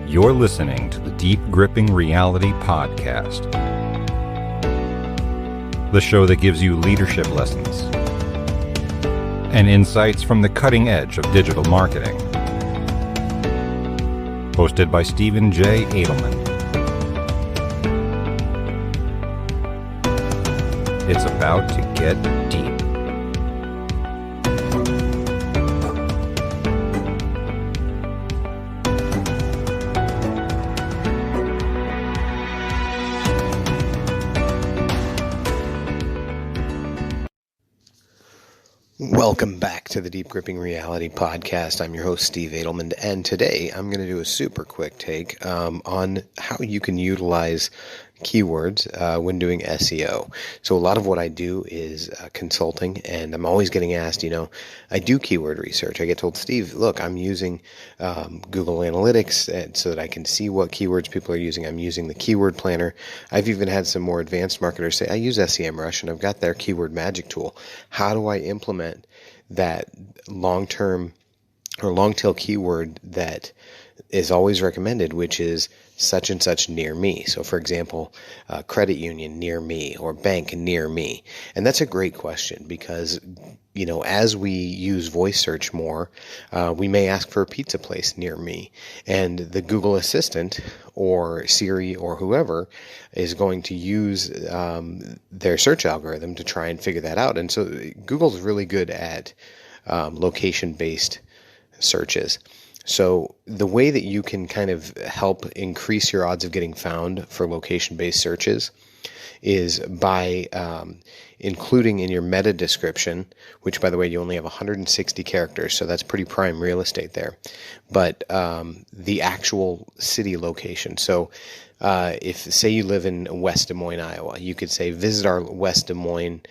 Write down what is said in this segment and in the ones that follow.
You're listening to the Deep Gripping Reality Podcast, the show that gives you leadership lessons and insights from the cutting edge of digital marketing. Hosted by Stephen J. Adelman. It's about to get deep. Welcome back to the Deep Gripping Reality Podcast. I'm your host, Steve Adelman, and today I'm going to do a super quick take on how you can utilize keywords when doing SEO. So a lot of what I do is consulting, and I'm always getting asked, I do keyword research. I get told, Steve, look, I'm using Google Analytics so that I can see what keywords people are using. I'm using the keyword planner. I've even had some more advanced marketers say, I use SEMrush, and I've got their keyword magic tool. How do I implement that long-term or long-tail keyword that is always recommended, which is such and such near me? So for example, credit union near me or bank near me. And that's a great question because, as we use voice search more, we may ask for a pizza place near me, and the Google Assistant or Siri or whoever is going to use their search algorithm to try and figure that out. And so Google's really good at location-based searches. So the way that you can kind of help increase your odds of getting found for location-based searches is by including in your meta description, which, by the way, you only have 160 characters, so that's pretty prime real estate there, but the actual city location. So if, say, you live in West Des Moines, Iowa, you could say, visit our West Des Moines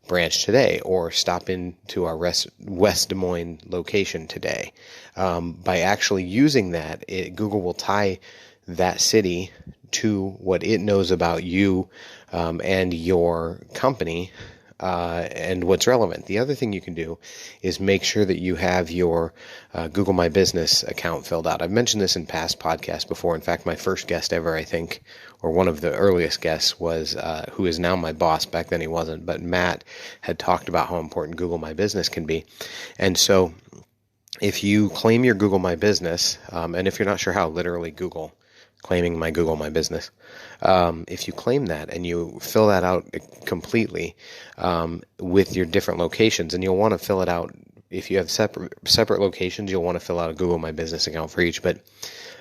branch today, or stop into our West Des Moines location today. By actually using that, Google will tie that city to what it knows about you and your company and what's relevant. The other thing you can do is make sure that you have your Google My Business account filled out. I've mentioned this in past podcasts before. In fact, my first guest ever, I think, or one of the earliest guests was, who is now my boss. Back then he wasn't, but Matt had talked about how important Google My Business can be. And so if you claim your Google My Business, and if you're not sure how, literally Google claiming my Google My Business. If you claim that and you fill that out completely with your different locations, and you'll want to fill it out if you have separate locations, you'll want to fill out a Google My Business account for each. But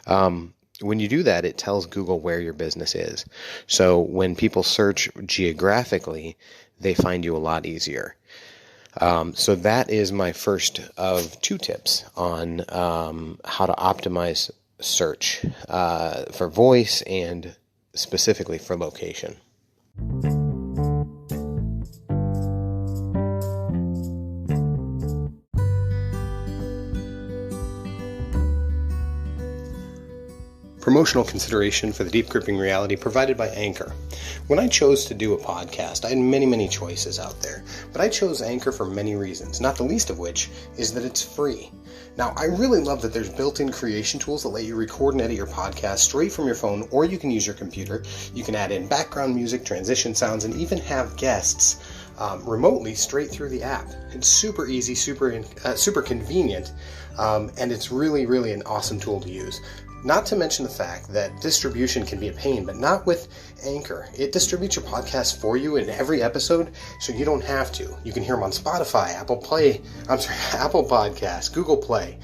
when you do that, it tells Google where your business is. So when people search geographically, they find you a lot easier. So that is my first of two tips on how to optimize search for voice and specifically for location. Promotional consideration for the Deep Gripping Reality provided by Anchor. When I chose to do a podcast, I had many choices out there, but I chose Anchor for many reasons, not the least of which is that it's free. Now, I really love that there's built-in creation tools that let you record and edit your podcast straight from your phone, or you can use your computer. You can add in background music, transition sounds, and even have guests remotely straight through the app. It's super easy, super convenient, and it's really an awesome tool to use. Not to mention the fact that distribution can be a pain, but not with Anchor. It distributes your podcast for you in every episode, so you don't have to. You can hear them on Spotify, Apple Podcasts, Google Play.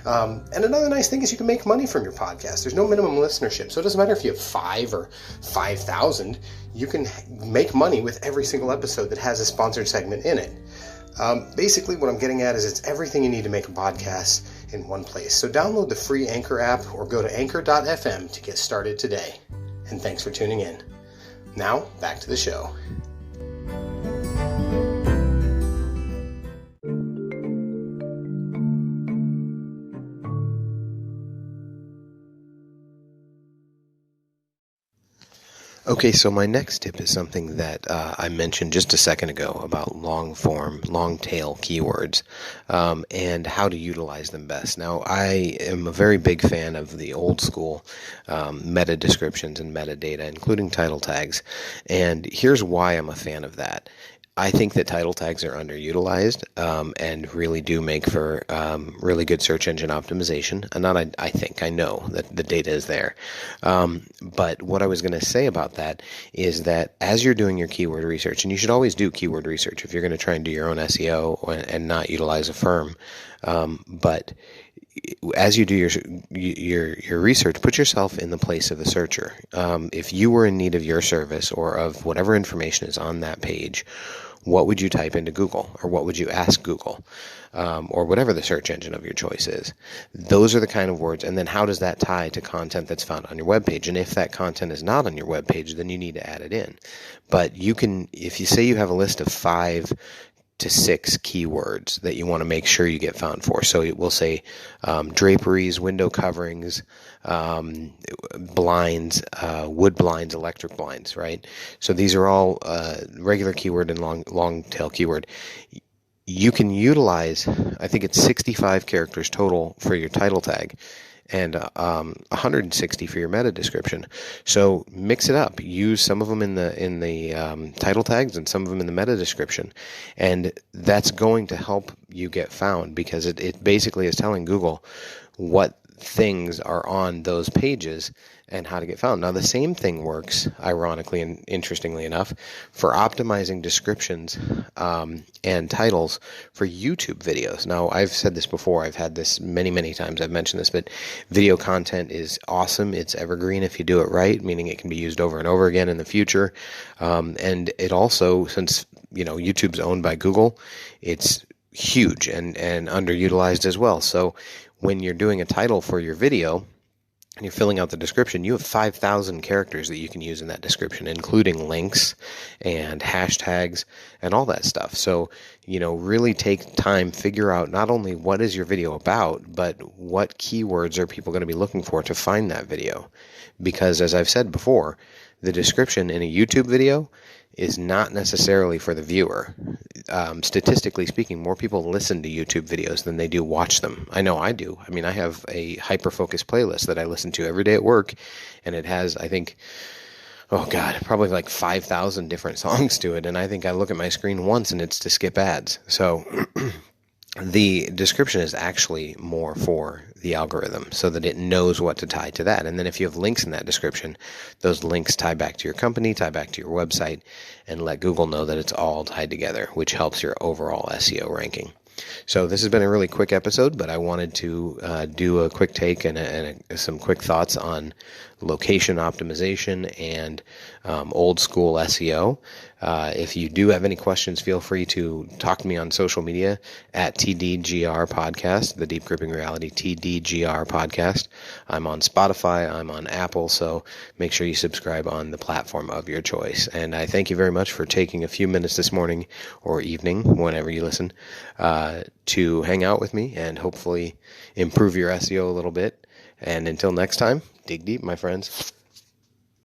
And another nice thing is you can make money from your podcast. There's no minimum listenership, so it doesn't matter if you have 5 or 5,000. You can make money with every single episode that has a sponsored segment in it. Basically, what I'm getting at is it's everything you need to make a podcast in one place. So download the free Anchor app or go to anchor.fm to get started today. And thanks for tuning in. Now, back to the show. Okay, so my next tip is something that I mentioned just a second ago about long form, long tail keywords, and how to utilize them best. Now, I am a very big fan of the old school meta descriptions and metadata, including title tags. And here's why I'm a fan of that. I think that title tags are underutilized and really do make for really good search engine optimization. And not I think, I know that the data is there. But what I was going to say about that is that as you're doing your keyword research, and you should always do keyword research if you're going to try and do your own SEO and not utilize a firm, but as you do your research, put yourself in the place of the searcher. If you were in need of your service or of whatever information is on that page, what would you type into Google, or what would you ask Google, or whatever the search engine of your choice is? Those are the kind of words. And then how does that tie to content that's found on your webpage? And if that content is not on your webpage, then you need to add it in. But you can, if you say you have a list of 5 to 6 keywords that you want to make sure you get found for. So it will say draperies, window coverings, blinds, wood blinds, electric blinds, right? So these are all regular keyword and long tail keyword. You can utilize, I think it's 65 characters total for your title tag, and 160 for your meta description. So mix it up. Use some of them in the title tags and some of them in the meta description, and that's going to help you get found, because it basically is telling Google what things are on those pages and how to get found. Now, the same thing works, ironically and interestingly enough, for optimizing descriptions and titles for YouTube videos. Now, I've said this before. I've had this many times. I've mentioned this, but video content is awesome. It's evergreen if you do it right, meaning it can be used over and over again in the future. And it also, since YouTube's owned by Google, it's huge and underutilized as well. So when you're doing a title for your video and you're filling out the description, you have 5,000 characters that you can use in that description, including links and hashtags and all that stuff. So, really take time, figure out not only what is your video about, but what keywords are people going to be looking for to find that video. Because as I've said before, the description in a YouTube video is not necessarily for the viewer. Statistically speaking, more people listen to YouTube videos than they do watch them. I know I do. I mean, I have a hyper-focused playlist that I listen to every day at work, and it has, I think, probably like 5,000 different songs to it, and I think I look at my screen once and it's to skip ads. So the description is actually more for the algorithm so that it knows what to tie to that. And then if you have links in that description, those links tie back to your company, tie back to your website, and let Google know that it's all tied together, which helps your overall SEO ranking. So this has been a really quick episode, but I wanted to do a quick take and some quick thoughts on location optimization and old school SEO. If you do have any questions, feel free to talk to me on social media at TDGR Podcast, the Deep Gripping Reality TDGR Podcast. I'm on Spotify, I'm on Apple, so make sure you subscribe on the platform of your choice. And I thank you very much for taking a few minutes this morning or evening, whenever you listen, to hang out with me and hopefully improve your SEO a little bit. And until next time, dig deep, my friends.